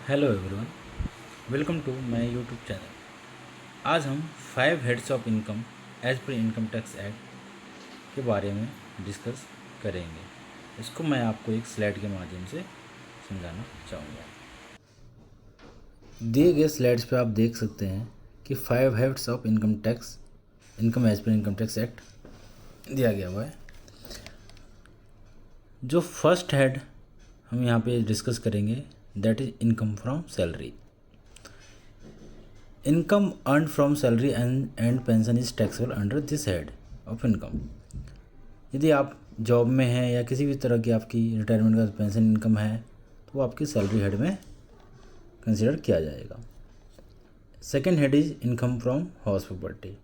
Hello everyone, welcome to my YouTube channel. आज हम 5 heads of income as per income tax act के बारे में डिस्कस करेंगे। इसको मैं आपको एक स्लाइड के माध्यम से समझाना चाहूँगा। दिए गए स्लाइड्स पे आप देख सकते हैं कि 5 heads of income as per income tax act दिया गया हुआ है। जो फर्स्ट हेड हम यहाँ पे डिस्कस करेंगे that is income from salary. Income earn from salary and pension is taxable under this head of income. यदि आप जॉब में हैं या किसी भी तरह की आपकी रिटायरमेंट का पेंशन इनकम है तो वो आपकी सैलरी हेड में कंसिडर किया जाएगा। Second head is income from house property.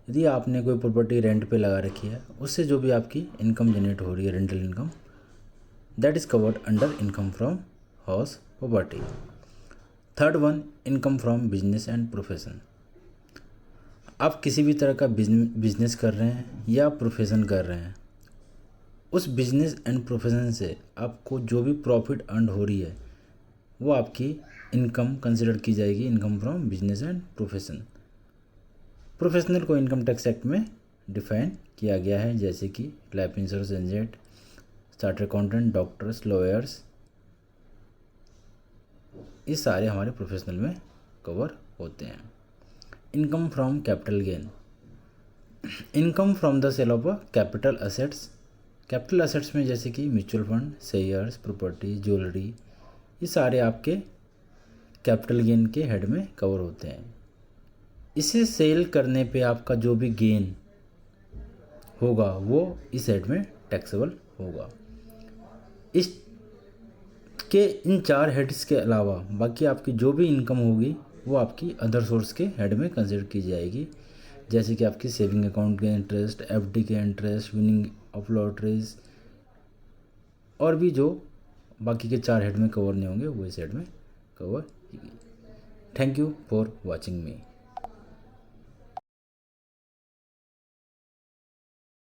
यदि आपने कोई प्रॉपर्टी रेंट पे लगा रखी है, उससे जो भी आपकी इनकम जनरेट हो रही है, rental income, that is covered under income from house property. Third one, income from business and profession. आप किसी भी तरह का बिजनेस कर रहे हैं या प्रोफेशन कर रहे हैं, उस बिजनेस एंड प्रोफेशन से आपको जो भी प्रॉफिट अर्न हो रही है वो आपकी इनकम कंसिडर की जाएगी, income from business and profession. Professional को इनकम टैक्स एक्ट में डिफाइन किया गया है, जैसे कि life insurance agent, chartered accountant, doctors, lawyers, ये सारे हमारे प्रोफेशनल में कवर होते हैं। Income from capital gain, income from the sale of capital assets. Capital assets में जैसे कि mutual fund, shares, property, jewellery, ये सारे आपके कैपिटल गेन के हेड में कवर होते हैं। इसे सेल करने पे आपका जो भी गेन होगा वो इस हेड में टैक्सेबल होगा। इसके इन 4 हेड्स के अलावा बाकी आपकी जो भी इनकम होगी वो आपकी अदर सोर्स के हेड में कंसिडर की जाएगी, जैसे कि आपकी सेविंग अकाउंट के इंटरेस्ट, एफडी के इंटरेस्ट, विनिंग ऑफ लॉटरीज, और भी जो बाकी के 4 हेड में कवर नहीं होंगे वो इस हेड में कवर होगी। Thank you for watching me.